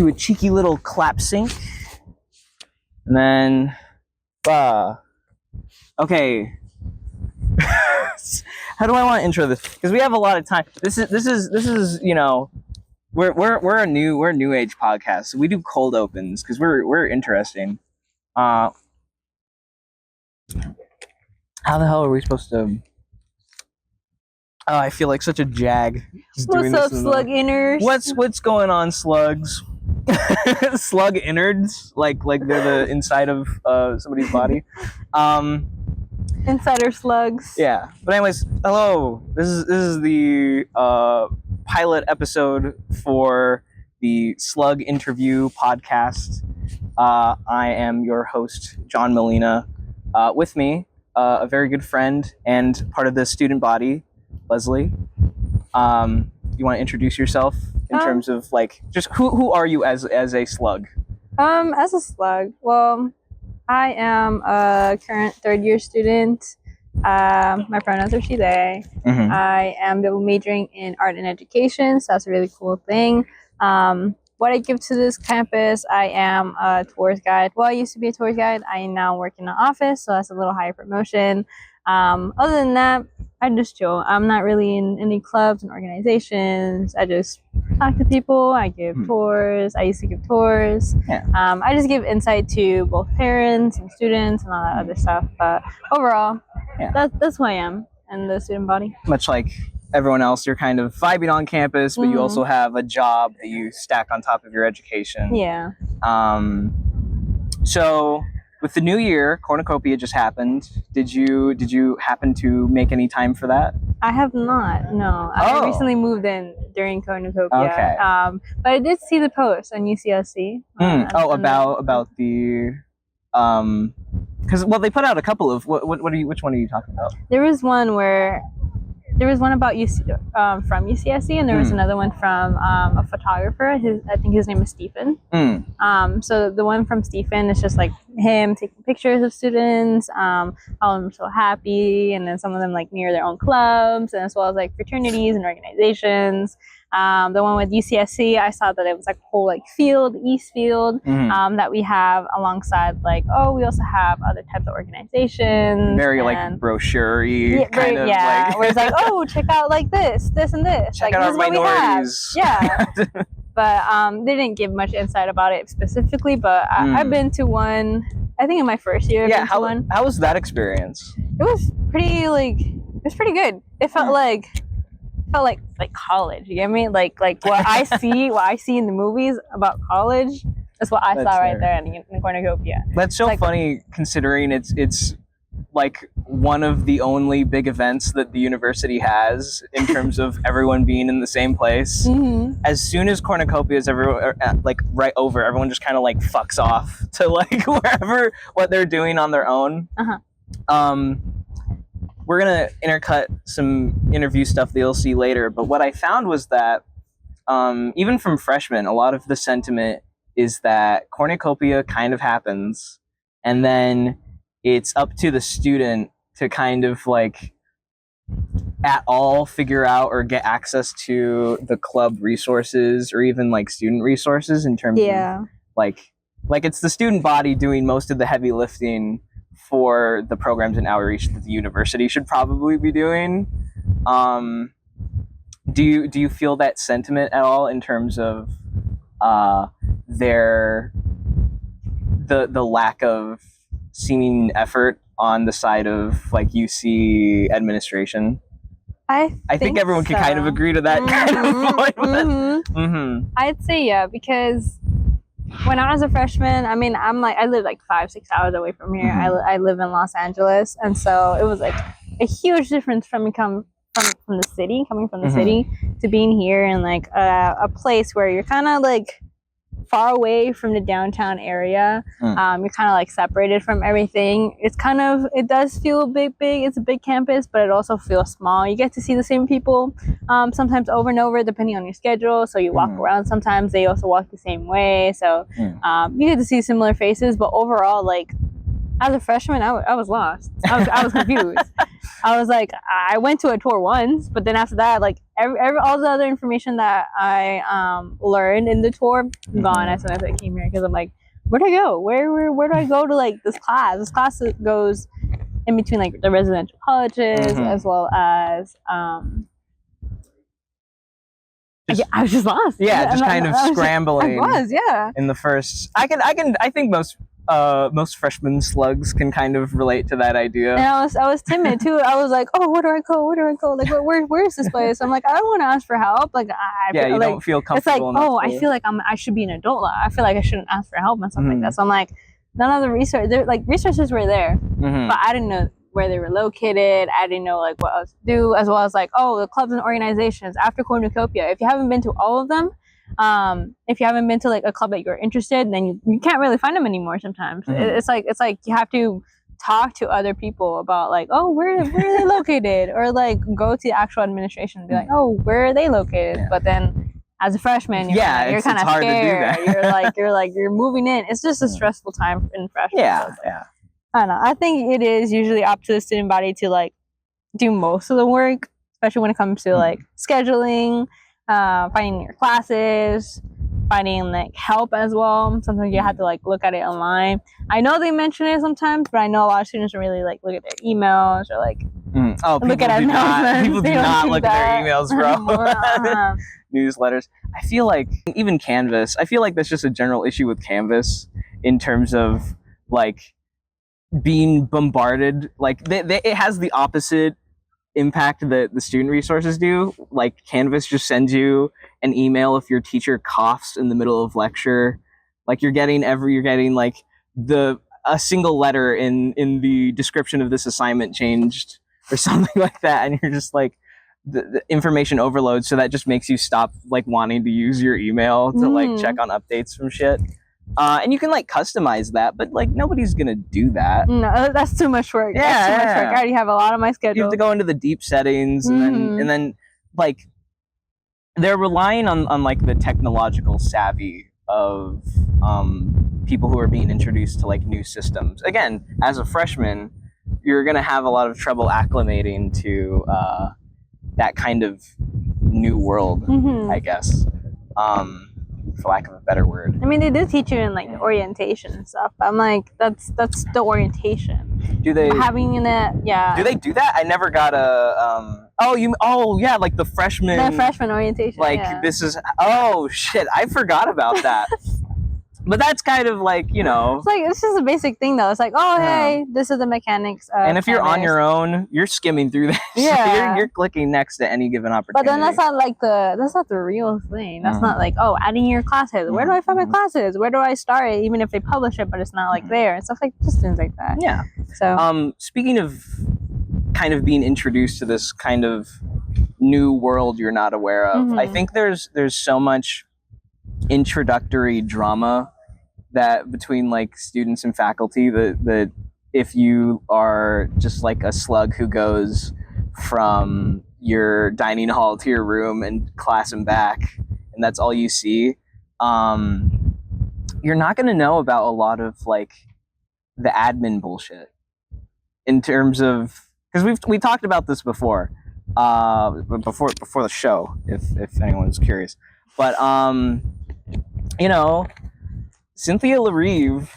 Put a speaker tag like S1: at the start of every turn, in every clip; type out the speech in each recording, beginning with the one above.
S1: do a cheeky little clap sync. And then, okay. How do I want to intro this? Because we have a lot of time. This is you know, we're a new age podcast. So we do cold opens because we're interesting. How the hell are we supposed to? Oh, I feel like such a jag.
S2: What's up, Slug INNers?
S1: What's going on, slugs? Slug innards, like they're the inside of somebody's body.
S2: Insider slugs.
S1: Yeah, but anyways, hello. This is the pilot episode for the Slug Interview podcast. I am your host, John Molina. With me, a very good friend and part of the student body, Leslie. You want to introduce yourself in terms of like just who are you as a slug?
S2: As a slug, well, I am a current third-year student. My pronouns are she/they.
S1: Mm-hmm.
S2: I am double majoring in art and education, so that's a really cool thing. What I give to this campus, I am a tours guide. Well, I used to be a tours guide. I now work in an office, so that's a little higher promotion. Other than that, I just chill. I'm not really in any clubs and organizations. I just talk to people. I give tours. I used to give tours.
S1: Yeah.
S2: I just give insight to both parents and students and all that other stuff. But overall, that's who I am in the student body.
S1: Much like everyone else, you're kind of vibing on campus, but you also have a job that you stack on top of your education.
S2: Yeah.
S1: So with the new year, Cornucopia just happened. Did you happen to make any time for that?
S2: I have not. No, I recently moved in during Cornucopia.
S1: Okay.
S2: But I did see the post on UCSC.
S1: About the because they put out a couple of which one are you talking about?
S2: There was one about from UCSC, and there was another one from a photographer. I think his name is Stephen. So the one from Stephen is just like him taking pictures of students, all of them so happy, and then some of them like near their own clubs, and as well as like fraternities and organizations. The one with UCSC, I saw that it was like a whole like east field, that we have alongside like, we also have other types of organizations.
S1: Very like brochure-y kind of like.
S2: Where it's like, check out like this, and this.
S1: Check
S2: like,
S1: out our minorities.
S2: Yeah. But they didn't give much insight about it specifically, but I've been to one, I think in my first year.
S1: Yeah, how was that experience?
S2: It was pretty good. It felt like college. You get me? Like what I see in the movies about college. That's what I saw right there in Cornucopia.
S1: That's so funny considering it's like one of the only big events that the university has in terms of everyone being in the same place. As soon as Cornucopia is like right over, everyone just kind of like fucks off to like wherever what they're doing on their own. We're going to intercut some interview stuff that you'll see later. But what I found was that even from freshmen, a lot of the sentiment is that Cornucopia kind of happens. And then it's up to the student to kind of like at all figure out or get access to the club resources or even like student resources in terms of like it's the student body doing most of the heavy lifting for the programs and outreach that the university should probably be doing. Do you feel that sentiment at all in terms of the lack of seeming effort on the side of like UC administration? I think everyone can kind of agree to that kind of point.
S2: I'd say because when I was a freshman, I mean, I live like 5-6 hours away from here. I live in Los Angeles, and so it was like a huge difference from coming from the city to being here in like a place where you're kind of like far away from the downtown area. You're kind of like separated from everything. It does feel big. It's a big campus, but it also feels small. You get to see the same people sometimes over and over depending on your schedule. So you walk around, sometimes they also walk the same way. So you get to see similar faces, but overall, like as a freshman, I was lost. I was confused. I was like, I went to a tour once, but then after that, like all the other information that I learned in the tour gone as soon as I came here, because I'm like, where'd I go? Where do I go to like this class? This class goes in between like the residential colleges as well as I was just lost.
S1: Yeah, just kind of scrambling.
S2: I was, yeah.
S1: In the first, I think most freshman slugs can kind of relate to that idea.
S2: And I was timid too. I was like, oh, where do I go? Where do I go? Like, where's this place? I'm like, I don't want to ask for help. Like,
S1: you don't feel comfortable.
S2: It's like, oh, I feel like I should be an adult. I feel like I shouldn't ask for help and stuff like that. So I'm like, none of the resources were there, but I didn't know where they were located. I didn't know like what else to do, as well as like, oh, the clubs and organizations after Cornucopia. If you haven't been to all of them, if you haven't been to like a club that you're interested in, then you can't really find them anymore sometimes. It's like you have to talk to other people about like, oh, where are they located, or like go to the actual administration and be like, oh, where are they located? But then as a freshman, you're kind of scared. You're moving in. It's just a stressful time in freshman. I don't know. I think it is usually up to the student body to like do most of the work, especially when it comes to like scheduling, finding your classes, finding like help as well. Sometimes you have to like look at it online. I know they mention it sometimes, but I know a lot of students don't really like look at their emails or like look at announcements.
S1: People do not look at their emails, bro. Newsletters. I feel like even Canvas. I feel like that's just a general issue with Canvas in terms of like being bombarded. Like it has the opposite impact that the student resources do. Like Canvas just sends you an email if your teacher coughs in the middle of lecture. Like you're getting like a single letter in the description of this assignment changed or something like that, and you're just like the information overload. So that just makes you stop like wanting to use your email to like check on updates from shit. And you can like customize that, but like nobody's gonna do that.
S2: No, that's too much work. That's too much work. I already have a lot on my schedule.
S1: You have to go into the deep settings, and then like they're relying on like the technological savvy of people who are being introduced to like new systems. Again, as a freshman, you're gonna have a lot of trouble acclimating to that kind of new world, I guess. For lack of a better word.
S2: I mean, they do teach you in like orientation and stuff. I'm like, that's the orientation.
S1: Do they
S2: having that? Yeah.
S1: Do they do that? I never got a like the freshman.
S2: The freshman orientation.
S1: Like this is shit. I forgot about that. But that's kind of like, you know.
S2: It's like, it's just a basic thing though. It's like, oh, hey, this is the mechanics of
S1: And if you're on your own, you're skimming through that.
S2: Yeah.
S1: you're clicking next to any given opportunity.
S2: But then that's not the real thing. That's not like, oh, adding your classes. Where do I find my classes? Where do I start it? Even if they publish it, but it's not like there and stuff like just things like that.
S1: Yeah.
S2: So
S1: speaking of kind of being introduced to this kind of new world you're not aware of, I think there's so much introductory drama that between like students and faculty that if you are just like a slug who goes from your dining hall to your room and class and back and that's all you see, you're not going to know about a lot of like the admin bullshit in terms of, because we talked about this before the show if anyone's curious, but you know, Cynthia LaRive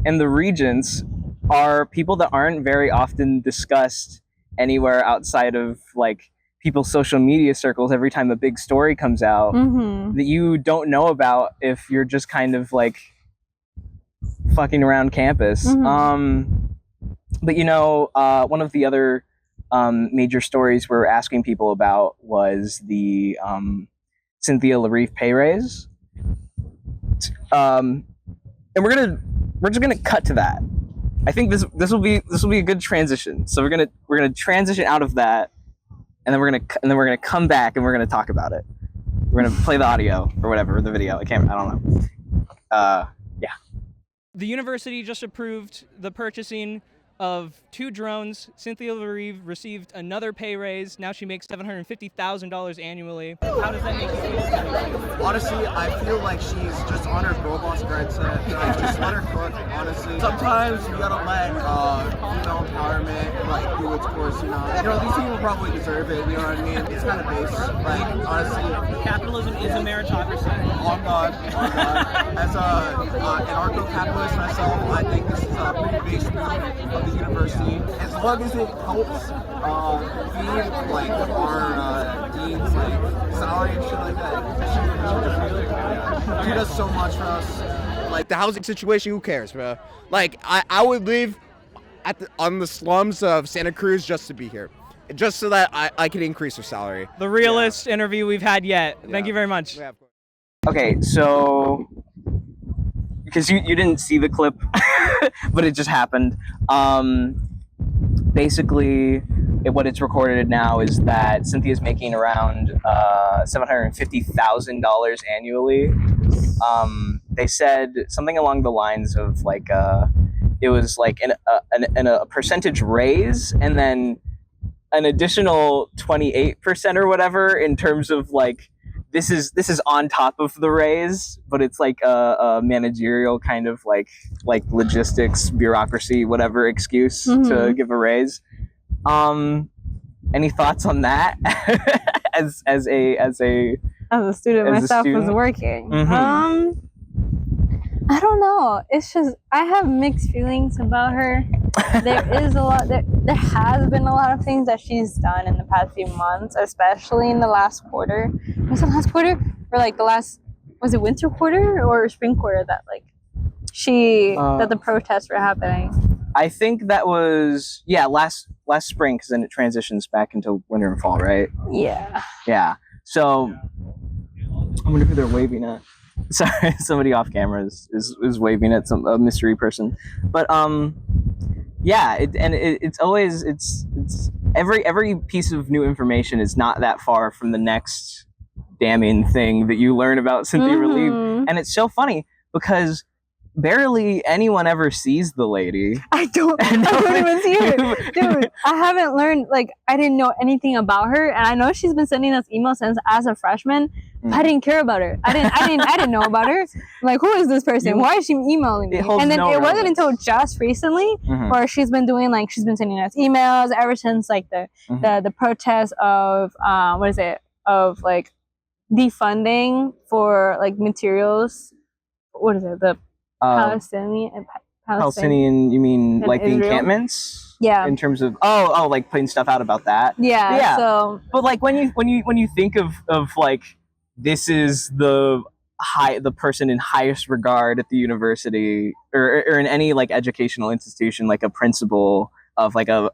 S1: and the Regents are people that aren't very often discussed anywhere outside of like people's social media circles every time a big story comes out that you don't know about if you're just kind of like fucking around campus. But you know, one of the other major stories we're asking people about was the Cynthia LaRive pay raise. And we're just gonna cut to that. I think this will be a good transition. So we're gonna transition out of that, and then we're gonna come back and we're gonna talk about it. We're gonna play the audio or whatever, the video. I don't know. Yeah.
S3: The university just approved the purchasing of 2 drones, Cynthia received another pay raise. Now she makes $750,000 annually. How does that make you feel?
S4: Honestly, I feel like she's just on her girl boss mindset. Like, just let her cook, honestly. Sometimes you gotta let female empowerment like do its course, you know. These people probably deserve it, you know what I mean? It's kind of base. Like, honestly.
S3: Capitalism is a meritocracy.
S4: On God. As an anarcho-capitalist myself, I think this is a pretty base move of the university. As long as it helps feed like our dean's like salary and shit like that. She does so much for us. Like the housing situation, who cares, bro? Like I would live on the slums of Santa Cruz just to be here, just so that I could increase her salary.
S3: The realest interview we've had yet. Thank you very much.
S4: Yeah, of course.
S1: Okay, so because you didn't see the clip, but it just happened. Basically, what it's recorded now is that Cynthia's making around $750,000 annually. They said something along the lines of like it was like a percentage raise, and then an additional 28% or whatever in terms of like this is on top of the raise, but it's like a managerial kind of like logistics, bureaucracy, whatever excuse to give a raise. Any thoughts on that? as a
S2: student myself was working. I don't know. It's just I have mixed feelings about her. There has been a lot of things that she's done in the past few months, especially in the last quarter. Was it last quarter? Or like was it winter quarter or spring quarter that like that the protests were happening?
S1: I think that was last spring, because then it transitions back into winter and fall, right?
S2: Yeah.
S1: Yeah. So I wonder who they're waving at. Sorry, somebody off camera is waving at a mystery person. But it's always every piece of new information is not that far from the next damning thing that you learn about Cynthia Relief. And it's so funny because barely anyone ever sees the lady.
S2: I don't even see her. Dude, I haven't learned, like, I didn't know anything about her, and I know she's been sending us emails since as a freshman. I didn't care about her. I didn't know about her. Like, who is this person? Why is she emailing me? And then it wasn't until just recently where she's been sending us emails ever since like the protest of of like defunding for like materials. What is it? The
S1: Palestinian, you mean like the encampments?
S2: Yeah.
S1: In terms of like putting stuff out about that.
S2: Yeah. So,
S1: but like when you think of like this is the person in highest regard at the university or in any like educational institution, like a principal of like a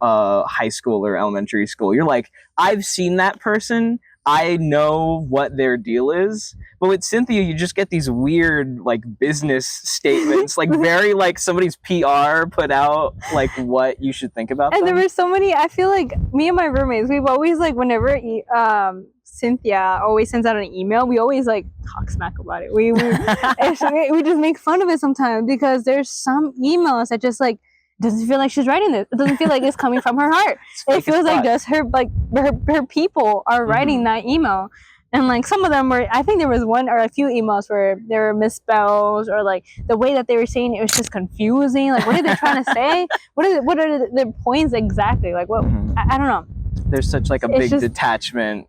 S1: high school or elementary school, you're like, I've seen that person. I know what their deal is. But with Cynthia, you just get these weird like business statements, like very like somebody's PR put out like what you should think about.
S2: And
S1: them.
S2: there were so many. I feel like me and my roommates, we've always like whenever Cynthia always sends out an email, we always like talk smack about it. We just make fun of it sometimes because there's some emails that just like doesn't feel like she's writing this. It doesn't feel like it's coming from her heart. It feels like just her people are writing that email. And like some of them were, I think there was one or a few emails where there were misspells or like the way that they were saying it was just confusing. Like what are they trying to say? What are the points exactly? Like what I don't know.
S1: There's such like a big detachment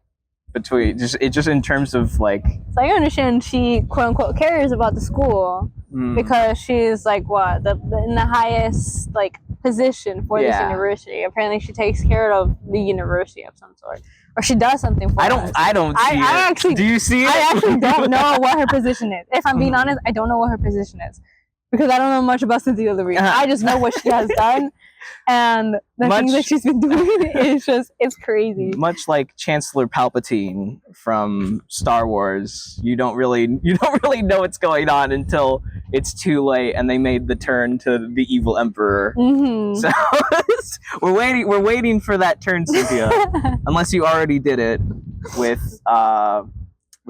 S1: between just in terms of like.
S2: So I understand she quote unquote cares about the school because she's like in the highest like position for this university. Apparently she takes care of the university of some sort. Or she does something for us.
S1: I don't see it. Actually, do you see it?
S2: I actually don't know what her position is. If I'm being honest, I don't know what her position is. Because I don't know much about Cynthia Levine. I just know what she has done. And the things that she's been doing it's crazy.
S1: Much like Chancellor Palpatine from Star Wars, you don't really know what's going on until it's too late and they made the turn to the evil emperor. So we're waiting for that turn, Cynthia. Unless you already did it with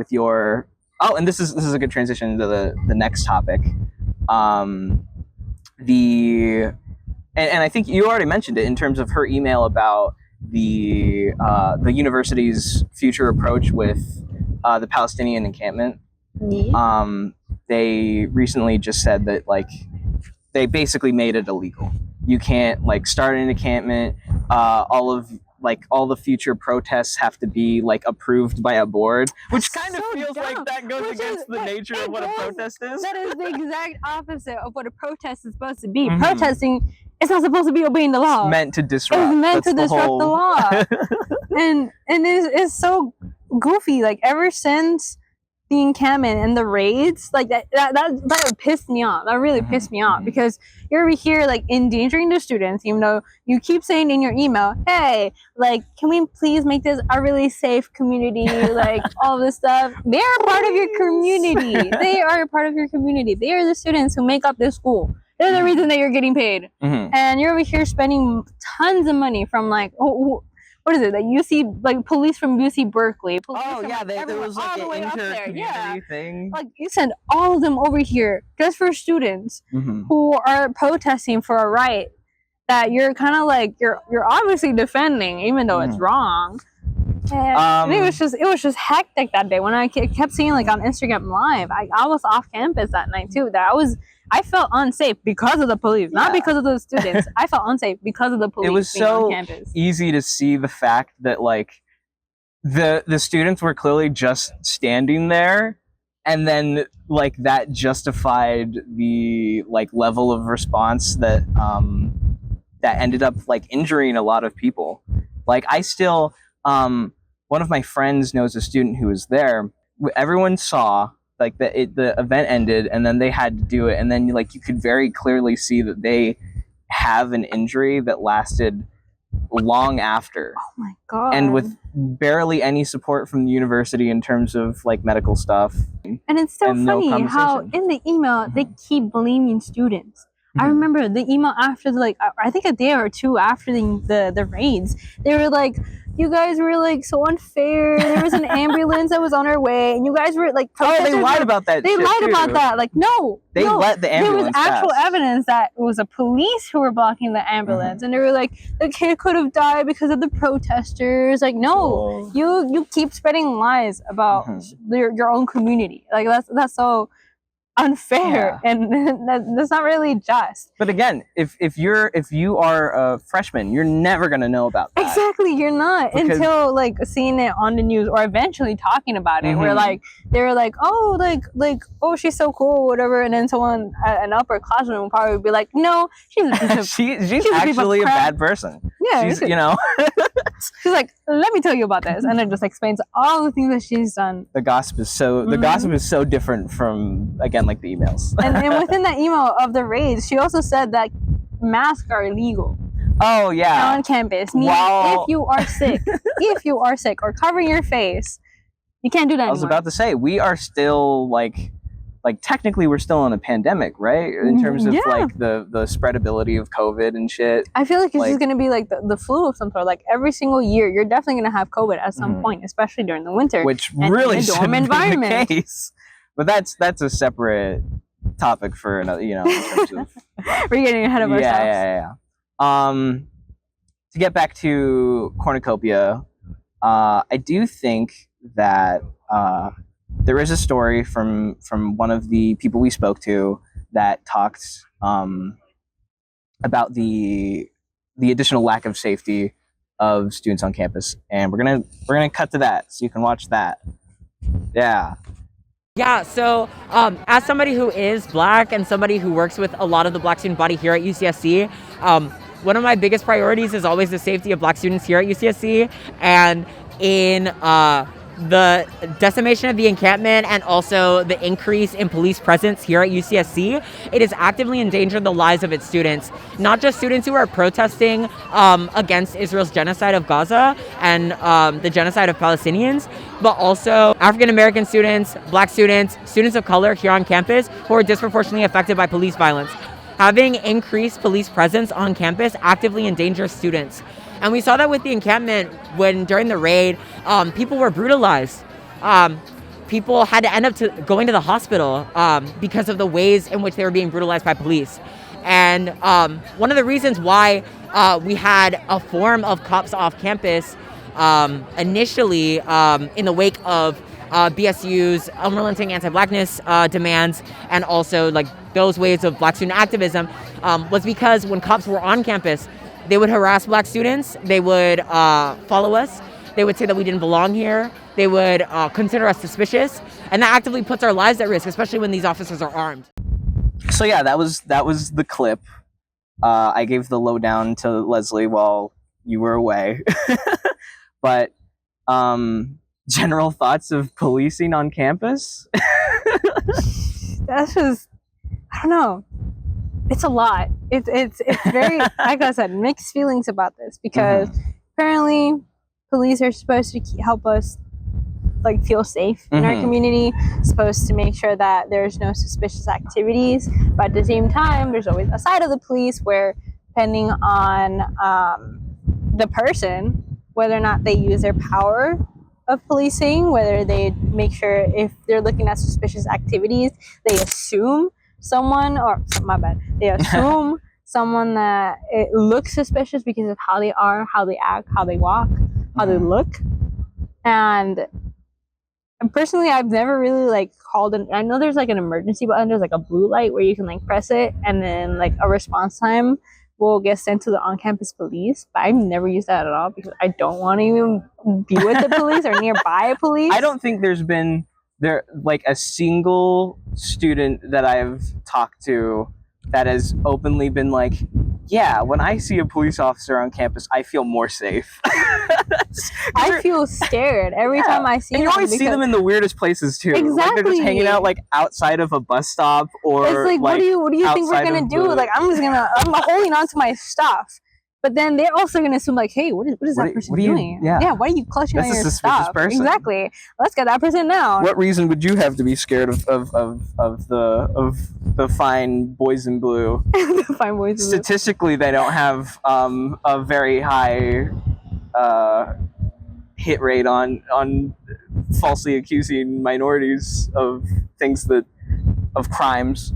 S1: your and this is a good transition into the next topic. and I think you already mentioned it in terms of her email about the university's future approach with the Palestinian encampment. They recently just said that like they basically made it illegal. You can't like start an encampment. All the future protests have to be like approved by a board, which kind of
S2: so
S1: feels
S2: dumb.
S1: like that goes
S2: Which
S1: against
S2: is-
S1: the nature
S2: it
S1: of what a
S2: goes-
S1: protest is.
S2: That is the exact opposite of what a protest is supposed to be.
S1: Mhm.
S2: Protesting is not supposed to be obeying the law.
S1: It's meant to disrupt.
S2: It's meant to
S1: That's
S2: disrupt the law. and it's so goofy. Like ever since the encampment and the raids, like that pissed me off. That really pissed me off because you're over here like endangering the students, even though you keep saying in your email, hey, like, can we please make this a really safe community? Like all this stuff. They are part of your community. They are a part of your community. They are the students who make up this school. They're the reason that you're getting paid. And you're over here spending tons of money from like what is it? Like UC, like police from UC Berkeley. Police
S1: Oh
S2: from,
S1: yeah, there
S2: everywhere,
S1: was
S2: all
S1: like
S2: the way
S1: an
S2: up there. Yeah.
S1: inter-community thing.
S2: Like you send all of them over here just for students who are protesting for a right that you're kind of like you're obviously defending, even though it's wrong. And it was just hectic that day when I kept seeing like on Instagram Live. I was off campus that night too. I felt unsafe because of the police, not because of the students. I felt unsafe because of the police.
S1: It was
S2: being
S1: so
S2: on campus.
S1: easy to see the fact that like the students were clearly just standing there, and then like that justified the like level of response that that ended up like injuring a lot of people. Like I still one of my friends knows a student who was there. Everyone saw like the event ended, and then they had to do it, and then like you could very clearly see that they have an injury that lasted long after.
S2: Oh my god!
S1: And with barely any support from the university in terms of like medical stuff.
S2: And it's so
S1: and no
S2: funny how
S1: conversation.
S2: in the email they keep blaming students. I remember the email after the, like I think a day or two after the raids, they were like, you guys were like so unfair. There was an ambulance that was on our way, and you guys were like,
S1: Oh, they lied about that.
S2: They
S1: shit,
S2: lied
S1: too.
S2: about that. Like, no,
S1: They let the
S2: there was
S1: ambulance
S2: actual
S1: pass.
S2: evidence that it was a police who were blocking the ambulance, and they were like, the kid could have died because of the protesters. Like, no, you keep spreading lies about your own community. Like that's so unfair, and that's not really just.
S1: But again, if you are a freshman, you're never gonna know about that.
S2: Exactly, you're not until like seeing it on the news or eventually talking about it. Where like they were like, oh, oh, she's so cool, whatever, and then someone an upperclassman would probably be like, no, she's a piece of
S1: she's actually a bad person.
S2: Yeah,
S1: she's, you know.
S2: She's like, let me tell you about this, and then just explains all the things that she's done.
S1: The gossip is so different from, again, like the emails.
S2: and within that email of the raids, she also said that masks are illegal.
S1: Oh yeah.
S2: On campus, meaning if you are sick or covering your face, you can't do that anymore.
S1: I was about to say, we are still like technically we're still in a pandemic, right? In terms of like the spreadability of COVID and shit.
S2: I feel like it's just gonna be like the flu of some sort. Like every single year, you're definitely gonna have COVID at some point, especially during the winter.
S1: Which
S2: and
S1: really
S2: in a dorm
S1: shouldn't
S2: environment.
S1: be the case. But that's a separate topic for another, you know, in terms of
S2: we're getting ahead of ourselves.
S1: Yeah. To get back to Cornucopia, I do think that there is a story from one of the people we spoke to that talked about the additional lack of safety of students on campus, and we're gonna cut to that so you can watch that.
S5: Yeah, so as somebody who is Black and somebody who works with a lot of the Black student body here at UCSC, one of my biggest priorities is always the safety of Black students here at UCSC, and in the decimation of the encampment and also the increase in police presence here at UCSC, it has actively endangered the lives of its students. Not just students who are protesting against Israel's genocide of Gaza and the genocide of Palestinians, but also African American students, Black students, students of color here on campus who are disproportionately affected by police violence. Having increased police presence on campus actively endangers students. And we saw that with the encampment when during the raid, people were brutalized. People had to end up going to the hospital because of the ways in which they were being brutalized by police. And one of the reasons why we had a form of cops off campus initially in the wake of BSU's unrelenting anti-blackness demands, and also like those waves of black student activism, was because when cops were on campus, they would harass black students, they would follow us, they would say that we didn't belong here, they would consider us suspicious, and that actively puts our lives at risk, especially when these officers are armed.
S1: So yeah, that was the clip. I gave the lowdown to Leslie while you were away. But general thoughts of policing on campus?
S2: That's just, I don't know. It's a lot. It's very, like I said, mixed feelings about this, because apparently police are supposed to help us like feel safe in our community, supposed to make sure that there's no suspicious activities, but at the same time there's always a side of the police where, depending on the person, whether or not they use their power of policing, whether they make sure if they're looking at suspicious activities, they assume someone, or my bad, they assume someone that it looks suspicious because of how they are, how they act, how they walk, how they look. And personally, I've never really like called I know there's like an emergency button, there's like a blue light where you can like press it and then like a response time will get sent to the on-campus police, but I've never used that at all because I don't want to even be with the police or nearby a police.
S1: I don't think there's been like a single student that I've talked to that has openly been like, yeah, when I see a police officer on campus, I feel more safe.
S2: I feel scared every time I see them.
S1: And you always see them in the weirdest places too.
S2: Exactly.
S1: Like they're just hanging out like outside of a bus stop, or
S2: it's like what do you think we're gonna do? Like I'm holding on to my stuff. But then they're also going to assume, like, hey, what is that person doing? Yeah, why are you clutching on your stuff?
S1: Person.
S2: Exactly. Let's get that person down.
S1: What reason would you have to be scared of the fine boys in blue?
S2: The fine boys in blue.
S1: Statistically, they don't have a very high hit rate on falsely accusing minorities of of crimes.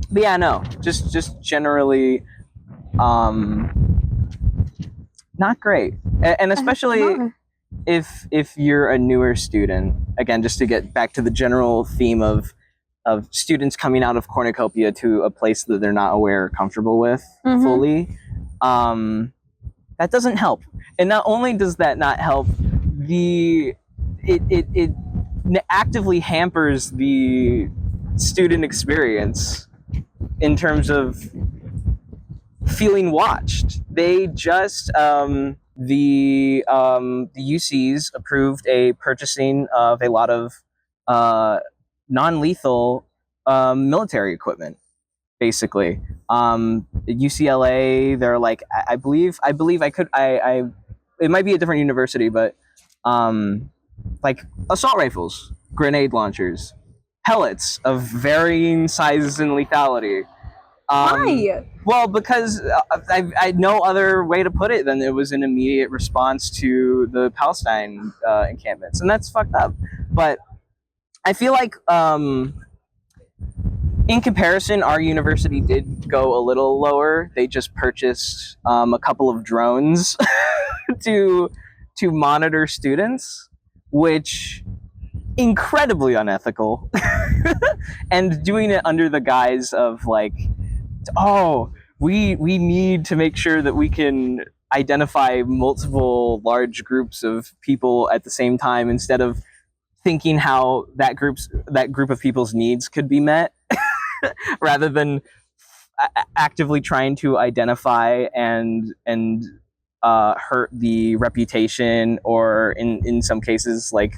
S1: But yeah, no, just generally, not great, and especially if you're a newer student. Again, just to get back to the general theme of students coming out of Cornucopia to a place that they're not aware or comfortable with fully, that doesn't help. And not only does that not help, it actively hampers the student experience in terms of feeling watched. They just the UCs approved a purchasing of a lot of non-lethal military equipment. Basically, UCLA, they're like, I believe it might be a different university, but like assault rifles, grenade launchers, pellets of varying sizes and lethality.
S2: Why?
S1: Well, because I had no other way to put it than it was an immediate response to the Palestine encampments, and that's fucked up. But I feel like, in comparison, our university did go a little lower. They just purchased a couple of drones to monitor students, which incredibly unethical, and doing it under the guise of like, oh, we need to make sure that we can identify multiple large groups of people at the same time, instead of thinking how that group of people's needs could be met, rather than actively trying to identify and hurt the reputation, or in some cases like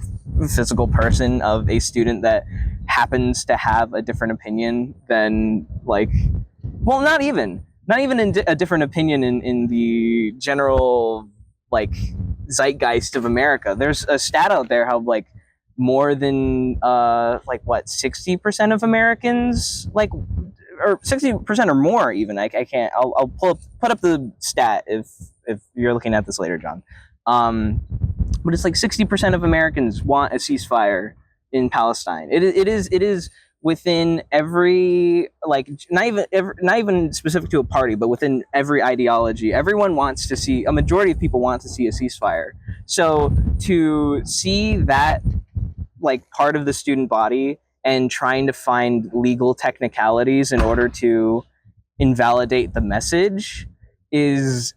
S1: physical person of a student that happens to have a different opinion than, like, well, not even a different opinion in the general like zeitgeist of America. There's a stat out there how like more than 60% of Americans, like, or 60% or more even. I can't. I'll put up the stat if you're looking at this later, John. But it's like 60% of Americans want a ceasefire in Palestine. It is within every, like, not even specific to a party, but within every ideology, everyone wants to see, a majority of people want to see a ceasefire. So to see that, like, part of the student body and trying to find legal technicalities in order to invalidate the message is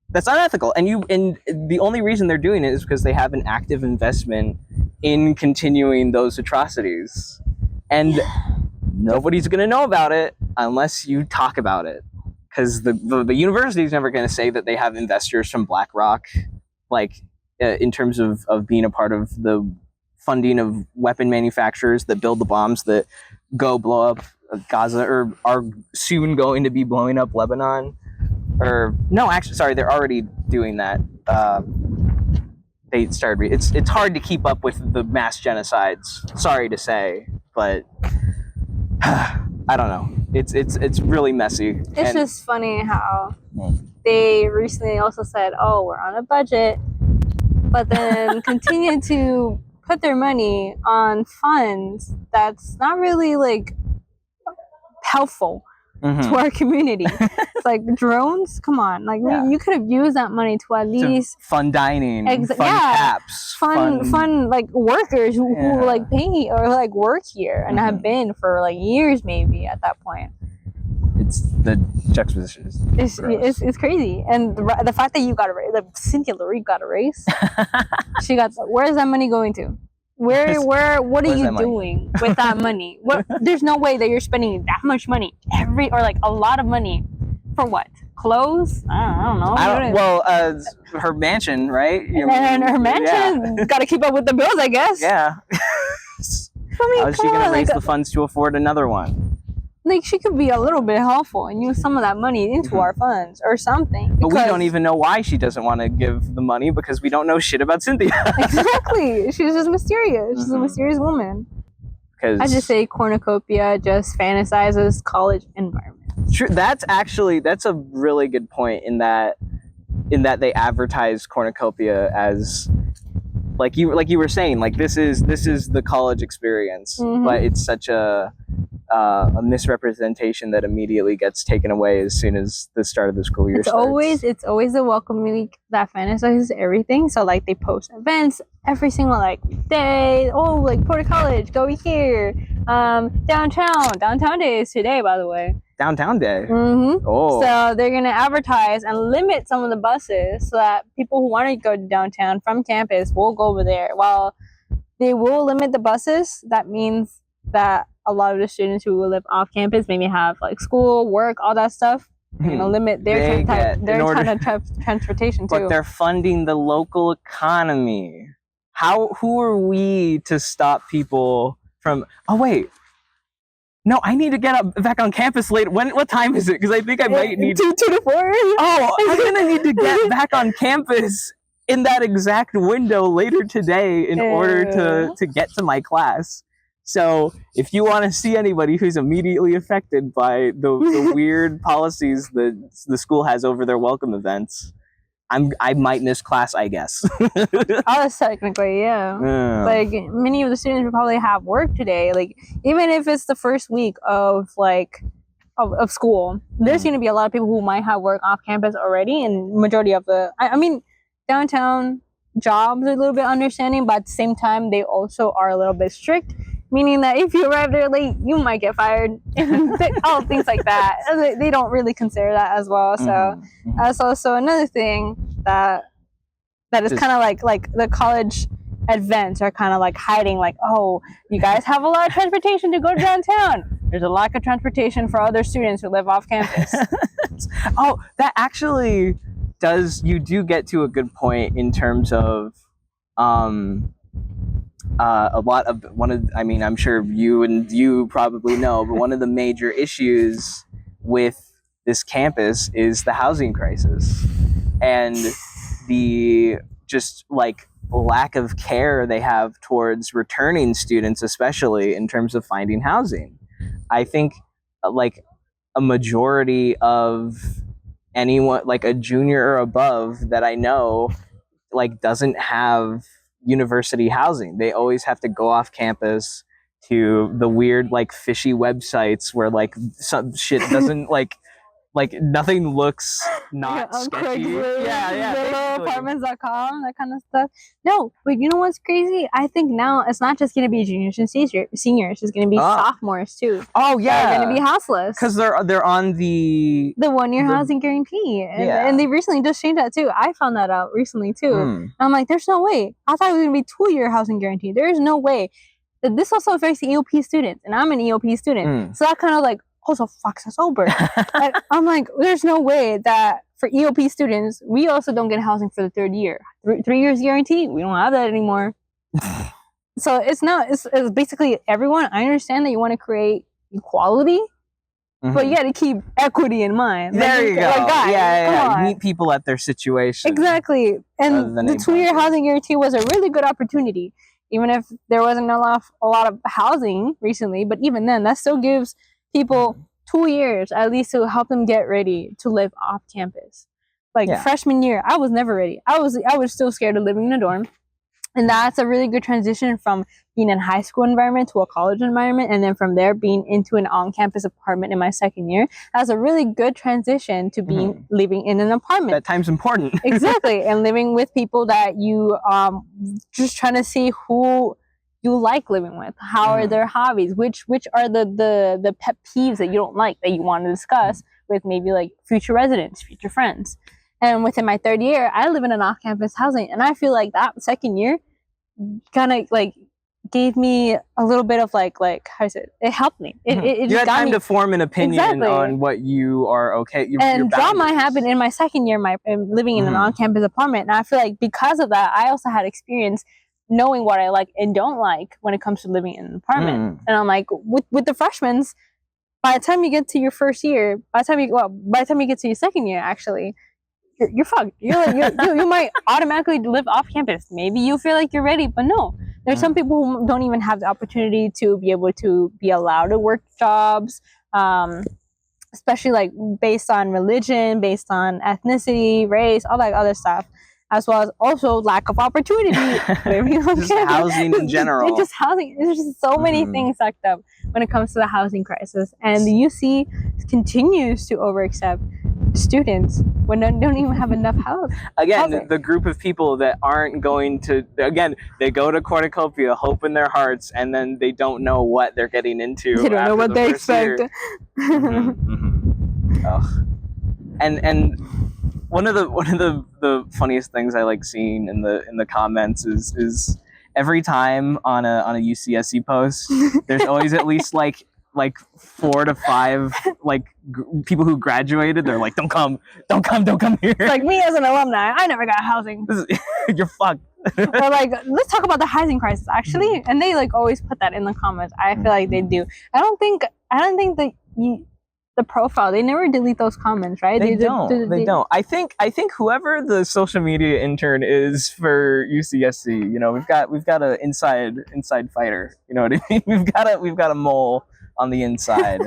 S1: that's unethical. And the only reason they're doing it is because they have an active investment in continuing those atrocities, and nobody's going to know about it unless you talk about it, because the university is never going to say that they have investors from BlackRock, like, in terms of being a part of the funding of weapon manufacturers that build the bombs that go blow up Gaza, or are soon going to be blowing up Lebanon. Or no, actually, sorry, they're already doing that. They started. It's hard to keep up with the mass genocides. Sorry to say, but I don't know. It's really messy.
S2: It's just funny how they recently also said, "Oh, we're on a budget," but then continue to put their money on funds that's not really like helpful to our community. It's like drones. Come on, like you could have used that money to at least
S1: fun dining, fun caps,
S2: fun like workers who like pay or like work here and have been for like years maybe at that point.
S1: It's the juxtaposition.
S2: It's crazy, and the fact that you got a raise, like Cynthia got a raise. She got. Where's that money going to? What are you doing with that money? There's no way that you're spending that much money or like a lot of money for what? Clothes? I don't know.
S1: Her mansion, right?
S2: And her mansion got to keep up with the bills, I guess.
S1: Yeah. How is she going to raise the funds to afford another one?
S2: Like, she could be a little bit helpful and use some of that money into our funds or something.
S1: But we don't even know why she doesn't want to give the money, because we don't know shit about Cynthia.
S2: Exactly. She's just mysterious. She's a mysterious woman. I just say Cornucopia just fantasizes college environment.
S1: True. That's a really good point in that they advertise Cornucopia as like you were saying, like this is the college experience, but it's such a misrepresentation that immediately gets taken away as soon as the start of the school year starts.
S2: It's always a welcome week that fantasizes everything. So like they post events every single like day. Oh, like Porter College, go here. Downtown day is today, by the way.
S1: Downtown day.
S2: Oh. So they're gonna advertise and limit some of the buses so that people who want to go to downtown from campus will go over there. While they will limit the buses, that means that a lot of the students who live off campus maybe have like school, work, all that stuff. Limit their kind of transportation too.
S1: But they're funding the local economy. Who are we to stop people from? Oh wait, no, I need to get back on campus later. What time is it? Because I think I might need
S2: 2 to 4.
S1: Oh, I'm gonna need to get back on campus in that exact window later today in order to get to my class. So if you want to see anybody who's immediately affected by the weird policies that the school has over their welcome events, I might miss class, I guess.
S2: Technically, yeah. Like many of the students will probably have work today. Like even if it's the first week of of school, there's going to be a lot of people who might have work off campus already, and majority of I mean, downtown jobs are a little bit understanding, but at the same time, they also are a little bit strict. Meaning that if you arrive there late, you might get fired. All things like that. They don't really consider that as well. So that's also another thing that is kind of like the college events are kind of like hiding. Like, oh, you guys have a lot of transportation to go to downtown. There's a lack of transportation for other students who live off campus.
S1: Oh, that actually you do get to a good point in terms of a lot of I'm sure you probably know, but one of the major issues with this campus is the housing crisis and the just like lack of care they have towards returning students, especially in terms of finding housing. I think like a majority of anyone, like a junior or above that I know, like doesn't have university housing. They always have to go off campus to the weird like fishy websites where like some shit doesn't like nothing looks not sketchy. Yeah, basically.
S2: Apartments.com, that kind of stuff. No, but you know what's crazy? I think now it's not just going to be juniors and seniors. It's going to be sophomores too.
S1: Oh yeah,
S2: they're going to be houseless
S1: because they're on the
S2: 1 year housing guarantee, and they recently just changed that too. I found that out recently too. And I'm like, there's no way. I thought it was going to be 2 year housing guarantee. There is no way. This also affects the EOP students, and I'm an EOP student, so that kind of like also fucks us over. I'm like, there's no way that for EOP students, we also don't get housing for the 3rd year. 3 years guarantee, we don't have that anymore. So it's basically everyone. I understand that you want to create equality, but you got to keep equity in mind.
S1: There you go.
S2: Like, guys,
S1: yeah. Meet people at their situation.
S2: Exactly. And the 2 year housing guarantee was a really good opportunity, even if there wasn't a lot of housing recently. But even then, that still gives people 2 years at least to help them get ready to live off campus. Like freshman year, I was never ready. I was still scared of living in a dorm. And that's a really good transition from being in a high school environment to a college environment, and then from there being into an on-campus apartment in my 2nd year. That's a really good transition to being living in an apartment.
S1: That time's important.
S2: Exactly. And living with people that you just trying to see who you like living with. How are their hobbies? Which are the pet peeves that you don't like that you want to discuss with maybe like future residents, future friends. And within my 3rd year, I live in an off-campus housing, and I feel like that 2nd year kind of like gave me a little bit of like how is it? It helped me. It
S1: you had time to form an opinion on what you are okay.
S2: And drama happened in my 2nd year, living in an on-campus apartment, and I feel like because of that, I also had experience knowing what I like and don't like when it comes to living in an apartment. And I'm like, with the freshmen, by the time you get to your 1st year, by the time you get to your 2nd year, actually, you're fucked. You might automatically live off campus. Maybe you feel like you're ready, but no. There's some people who don't even have the opportunity to be able to be allowed to work jobs, especially like based on religion, based on ethnicity, race, all that other stuff, as well as also lack of opportunity.
S1: Just housing in general.
S2: It's just housing. There's just so many things sucked up when it comes to the housing crisis, and the UC continues to overaccept students when they don't even have enough housing.
S1: Again, the group of people that aren't going to, again, they go to Cornucopia, hope in their hearts, and then they don't know what they're getting into.
S2: They don't know what they expect.
S1: And one of the funniest things I like seeing in the comments is every time on a UCSC post, there's always at least like 4 to 5 like people who graduated. They're like, don't come here.
S2: Like me as an alumni, I never got housing.
S1: You're fucked.
S2: Or like, let's talk about the housing crisis actually, and they like always put that in the comments. I feel like they do. I don't think the profile, they never delete those comments, right?
S1: They don't. I think whoever the social media intern is for UCSC, you know, we've got an inside fighter. You know what I mean? We've got a mole on the inside.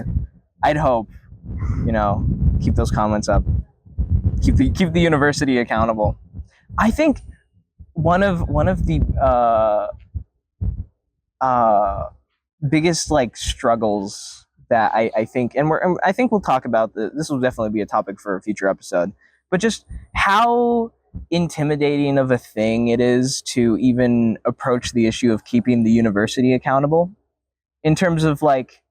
S1: I'd hope, you know, keep those comments up. Keep the university accountable. I think one of the biggest like struggles that I think, and I think we'll talk about this will definitely be a topic for a future episode, but just how intimidating of a thing it is to even approach the issue of keeping the university accountable, in terms of like,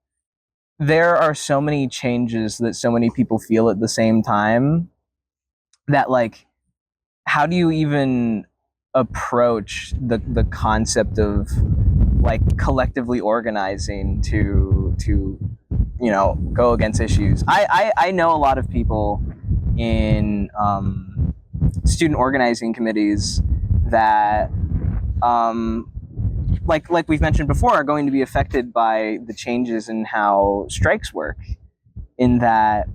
S1: there are so many changes that so many people feel at the same time that like, how do you even approach the concept of like collectively organizing to you know, go against issues? I know a lot of people in student organizing committees that like we've mentioned before, are going to be affected by the changes in how strikes work, in that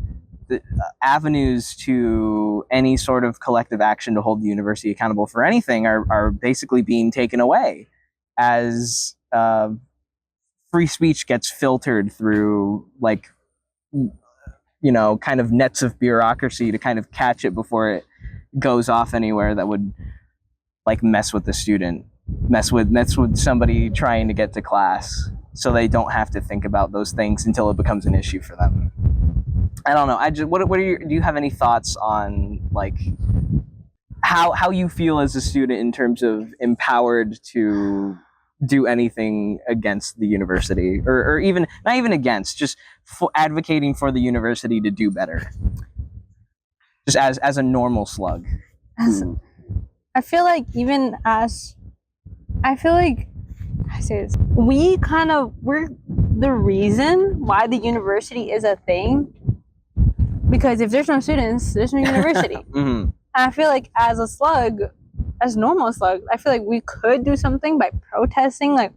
S1: the avenues to any sort of collective action to hold the university accountable for anything are basically being taken away as free speech gets filtered through, like, you know, kind of nets of bureaucracy to kind of catch it before it goes off anywhere that would like mess with the student, mess with somebody trying to get to class. so they don't have to think about those things until it becomes an issue for them. I don't know. Do you have any thoughts on like how you feel as a student in terms of empowered to do anything against the university, or even not even against, just advocating for the university to do better, just as a normal slug?
S2: I feel like I say this, we're the reason why the university is a thing, because if there's no students, there's no university.
S1: Mm-hmm.
S2: And I feel like as a slug, as normal slug, I feel like we could do something by protesting, like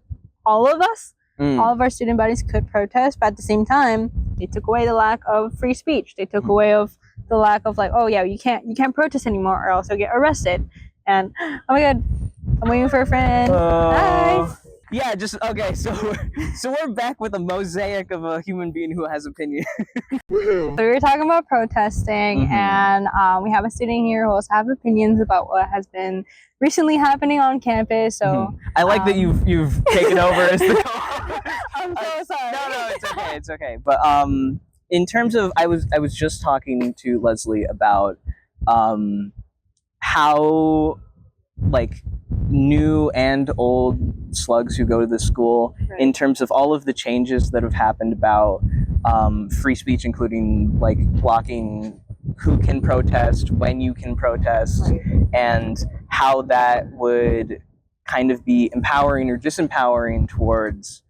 S2: all of us, all of our student bodies could protest, but at the same time, they took away the lack of free speech. They took away of the lack of like, oh yeah, you can't protest anymore or else you'll get arrested. And oh my god, I'm waiting for a friend. Hi.
S1: Yeah, just okay. So we're back with a mosaic of a human being who has opinion.
S2: So we were talking about protesting, and we have a student here who also have opinions about what has been recently happening on campus. So
S1: I like that you've taken over as the.
S2: I'm so sorry.
S1: No, it's okay. But in terms of, I was just talking to Leslie about how like new and old slugs who go to the school, in terms of all of the changes that have happened about free speech, including like blocking who can protest, when you can protest, and how that would kind of be empowering or disempowering towards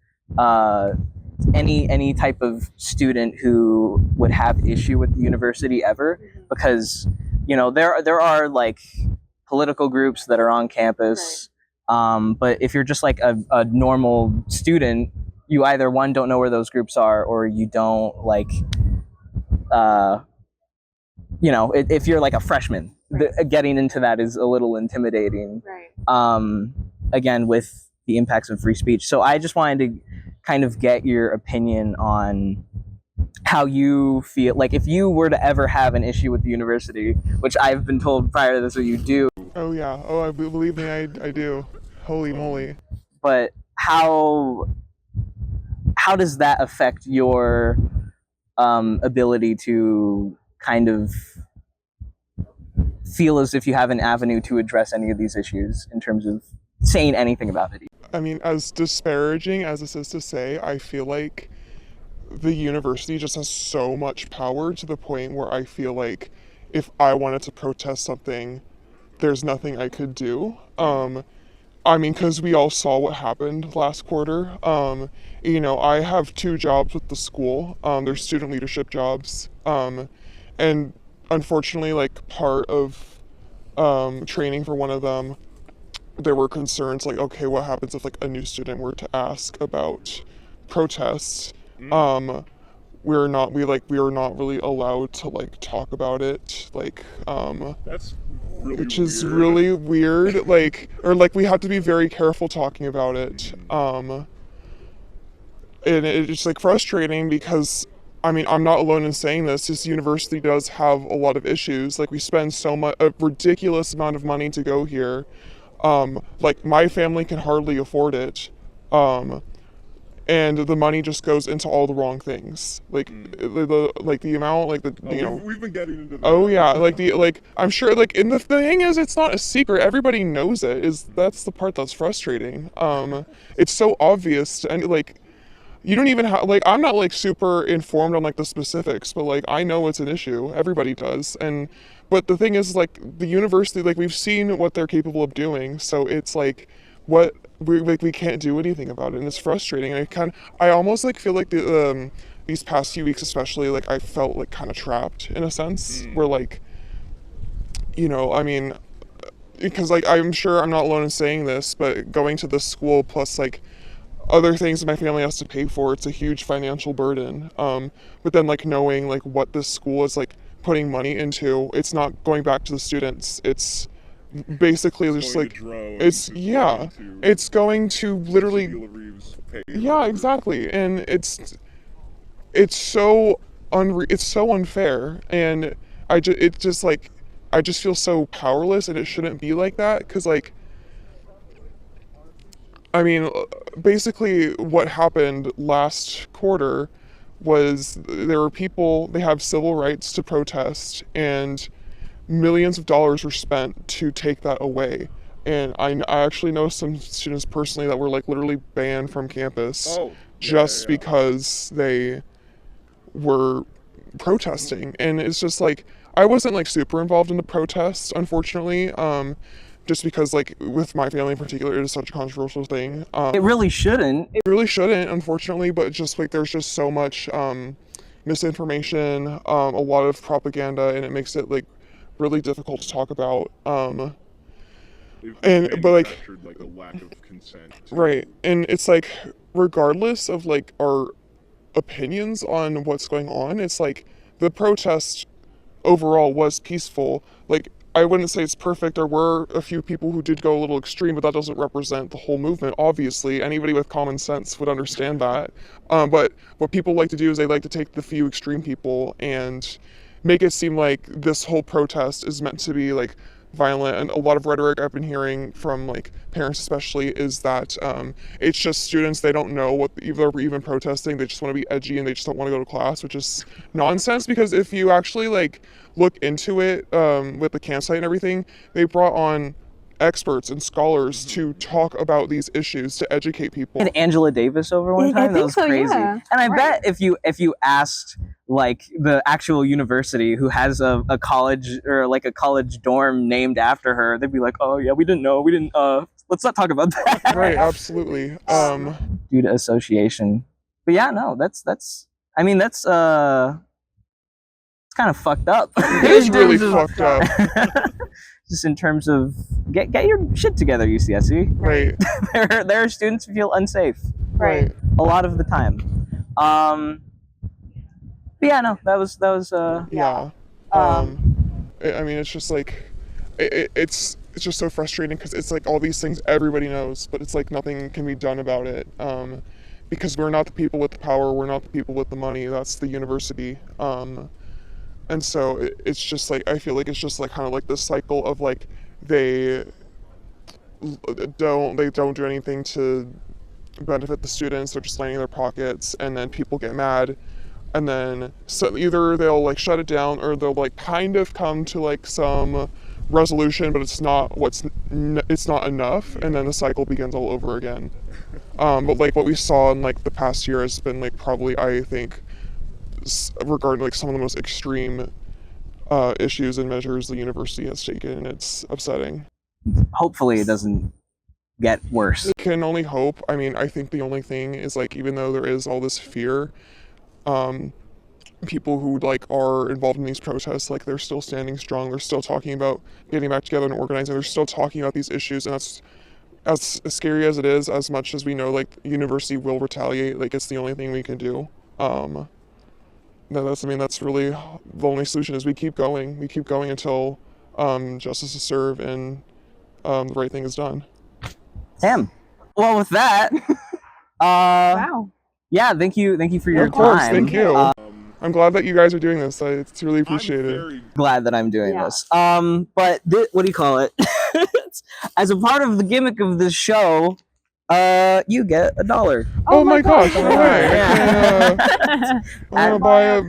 S1: any type of student who would have issue with the university ever, because there are like political groups that are on campus, but if you're just like a normal student, you either don't know where those groups are, or you don't like if you're like a freshman, getting into that is a little intimidating, again with the impacts of free speech. So I just wanted to kind of get your opinion on how you feel, like if you were to ever have an issue with the university, which I've been told prior to this that you do.
S6: Oh yeah, I believe me, I do. Holy moly.
S1: But how does that affect your ability to kind of feel as if you have an avenue to address any of these issues in terms of saying anything about it?
S6: I mean, as disparaging as this is to say, I feel like the university just has so much power to the point where I feel like if I wanted to protest something, there's nothing I could do. I mean, because we all saw what happened last quarter. I have 2 jobs with the school. They're student leadership jobs. And unfortunately, like part of training for one of them, there were concerns like, okay, what happens if like a new student were to ask about protests? We are not really allowed to like talk about it, like
S7: that's really
S6: which is really weird, like, or like we have to be very careful talking about it, and it's just like frustrating because I mean, I'm not alone in saying this. This university does have a lot of issues. Like we spend a ridiculous amount of money to go here. Like my family can hardly afford it. And the money just goes into all the wrong things. Like the amount, like
S7: we've been getting into that.
S6: Oh yeah, I'm sure and the thing is, it's not a secret. Everybody knows it. That's the part that's frustrating. It's so obvious, and like you don't even have I'm not like super informed on like the specifics, but like I know it's an issue. Everybody does. But the thing is, like the university, like we've seen what they're capable of doing, so it's like we can't do anything about it, and it's frustrating. And I almost like feel like these past few weeks especially, like I felt like kind of trapped in a sense, where like I mean, because like I'm sure I'm not alone in saying this, but going to this school plus like other things that my family has to pay for, it's a huge financial burden. But then like knowing like what this school is like putting money into, it's not going back to the students, it's basically just like it's going to literally exactly, and it's so unfair, and I just feel so powerless, and it shouldn't be like that, because like I mean, basically what happened last quarter was there were people, they have civil rights to protest, and millions of dollars were spent to take that away. And I actually know some students personally that were like literally banned from campus just because they were protesting. And it's just like, I wasn't like super involved in the protests, unfortunately, just because like with my family in particular, it is such a controversial thing.
S1: It really shouldn't.
S6: It really shouldn't, unfortunately, but just like there's just so much misinformation, a lot of propaganda, and it makes it like really difficult to talk about. But like
S7: a lack of consent.
S6: Right, and it's like regardless of like our opinions on what's going on, it's like the protest overall was peaceful. Like, I wouldn't say it's perfect. There were a few people who did go a little extreme, but that doesn't represent the whole movement, obviously. Anybody with common sense would understand that. But what people like to do is they like to take the few extreme people and make it seem like this whole protest is meant to be like violent. And a lot of rhetoric I've been hearing from like parents especially is that it's just students, they don't know what they're even protesting. They just want to be edgy and they just don't want to go to class, which is nonsense, because if you actually like look into it with the campsite and everything, they brought on experts and scholars to talk about these issues, to educate people.
S1: And Angela Davis over one time. That was crazy.
S2: Yeah.
S1: And I bet if you asked like the actual university who has a college or like a college dorm named after her, they'd be like, oh yeah, we didn't know, let's not talk about that.
S6: Right, absolutely.
S1: Due to association. But yeah, no, that's I mean that's it's kind of fucked up.
S6: It is really fucked up.
S1: Just in terms of get your shit together, UCSC.
S6: Right.
S1: there are students who feel unsafe.
S6: Right.
S1: A lot of the time. But yeah, no, that was
S6: Yeah. I mean, it's just like it's just so frustrating because it's like all these things everybody knows, but it's like nothing can be done about it. Because we're not the people with the power, we're not the people with the money. That's the university. And so it's just like, I feel like it's just like kind of like this cycle of like they don't do anything to benefit the students. They're just lining their pockets, and then people get mad, and then so either they'll like shut it down or they'll like kind of come to like some resolution, but it's not enough, and then the cycle begins all over again. But like what we saw in like the past year has been like probably, I think, regarding like some of the most extreme issues and measures the university has taken, and it's upsetting.
S1: Hopefully it doesn't get worse.
S6: I can only hope. I mean, I think the only thing is like, even though there is all this fear, people who like are involved in these protests, like they're still standing strong. They're still talking about getting back together and organizing. They're still talking about these issues, and that's as scary as it is. As much as we know like the university will retaliate, like it's the only thing we can do. That's really the only solution, is we keep going until justice is served and the right thing is done.
S1: Damn. Well, with that,
S2: Wow.
S1: yeah, thank you for your
S6: Of course,
S1: time.
S6: thank you. I'm glad that you guys are doing this. It's really appreciated.
S1: Glad that I'm doing
S2: Yeah.
S1: this. But what do you call it? As a part of the gimmick of this show, you get $1.
S6: Oh my gosh, no way.
S1: Yeah.
S6: I'm gonna buy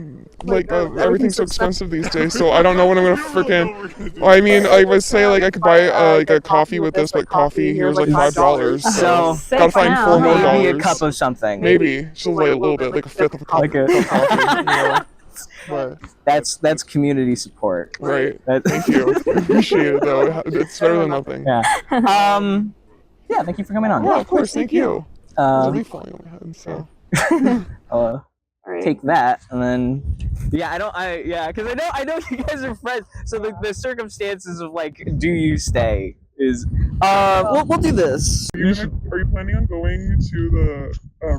S6: everything's so expensive these days, so I don't know when I'm gonna freaking. I mean, I would say like I could buy like a coffee with this, but coffee here is like $5.
S1: So
S6: gotta find $4 more.
S1: maybe a cup of something.
S6: Maybe just like a little bit, like a fifth of a cup.
S1: Like a-
S6: of coffee. You know? But,
S1: That's community support.
S6: right.
S1: That-
S6: Thank you. I appreciate it though. It's better than nothing.
S1: Yeah. Yeah. Thank you for coming on.
S6: Yeah, of course. Thank you. There's a
S1: Um,
S6: leaf falling on my head, so.
S1: Take that, and then because I know you guys are friends, so the circumstances of like, do you stay is we'll do this.
S7: Are you planning on going to the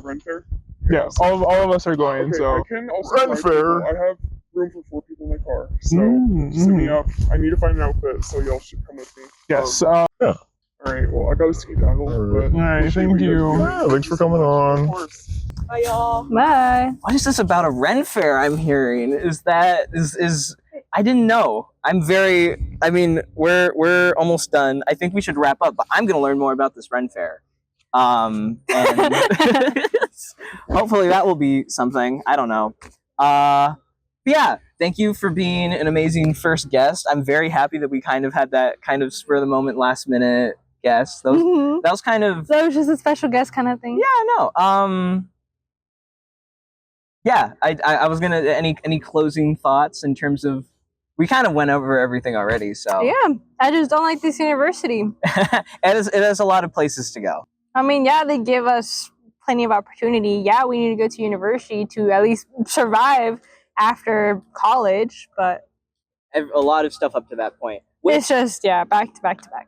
S7: Ren Fair?
S8: Yeah, all of us are going.
S7: Okay,
S8: So
S7: I can also
S8: Ren
S7: fly
S8: Fair.
S7: people. I have room for 4 people in my car, so just hit me up. I need to find an outfit, so y'all should come with me.
S8: yes.
S7: All right. Well, I got to skedaddle, but
S8: All right,
S7: we'll see
S8: thank
S7: what you
S8: you.
S7: guys do.
S8: Yeah, thanks for coming on.
S7: Of course.
S2: Bye, y'all. Bye.
S1: What is this about a Ren Fair I'm hearing? Is I didn't know. We're almost done. I think we should wrap up, but I'm gonna learn more about this Ren Fair. And hopefully that will be something. I don't know. But yeah, thank you for being an amazing first guest. I'm very happy that we kind of had that kind of spur of the moment, last minute guest. That was kind of,
S2: that was just a special guest kind of thing.
S1: yeah, no. Yeah, I was gonna, any closing thoughts in terms of, we kind of went over everything already, so.
S2: Yeah, I just don't like this university.
S1: It has a lot of places to go.
S2: I mean, yeah, they give us plenty of opportunity. Yeah, we need to go to university to at least survive after college, but
S1: A lot of stuff up to that point.
S2: it's just, yeah, back to back to back.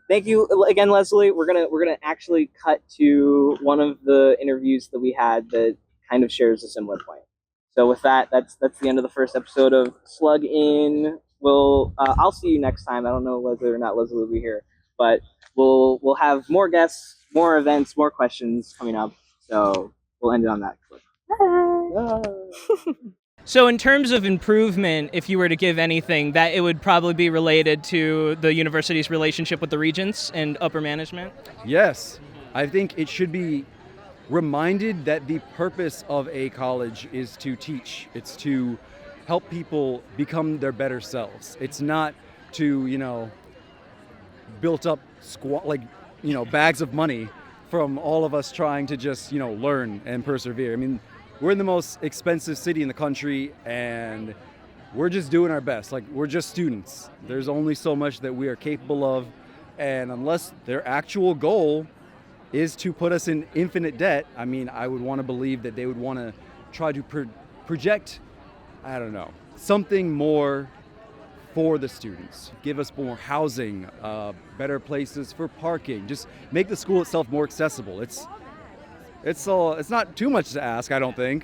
S1: Thank you again, Leslie. We're gonna actually cut to one of the interviews that we had that kind of shares a similar point. So with that, that's the end of the first episode of Slug INN. I'll see you next time. I don't know whether or not Leslie will be here, but we'll have more guests, more events, more questions coming up. So we'll end it on that clip.
S3: So in terms of improvement, if you were to give anything, that it would probably be related to the university's relationship with the regents and upper management?
S9: Yes, I think it should be reminded that the purpose of a college is to teach. It's to help people become their better selves. It's not to, built up bags of money from all of us trying to just, learn and persevere. I mean, we're in the most expensive city in the country and we're just doing our best. Like, we're just students. There's only so much that we are capable of. And unless their actual goal is to put us in infinite debt, I mean, I would want to believe that they would want to try to project, I don't know, something more for the students. Give us more housing, better places for parking, just make the school itself more accessible. It's not too much to ask, I don't think.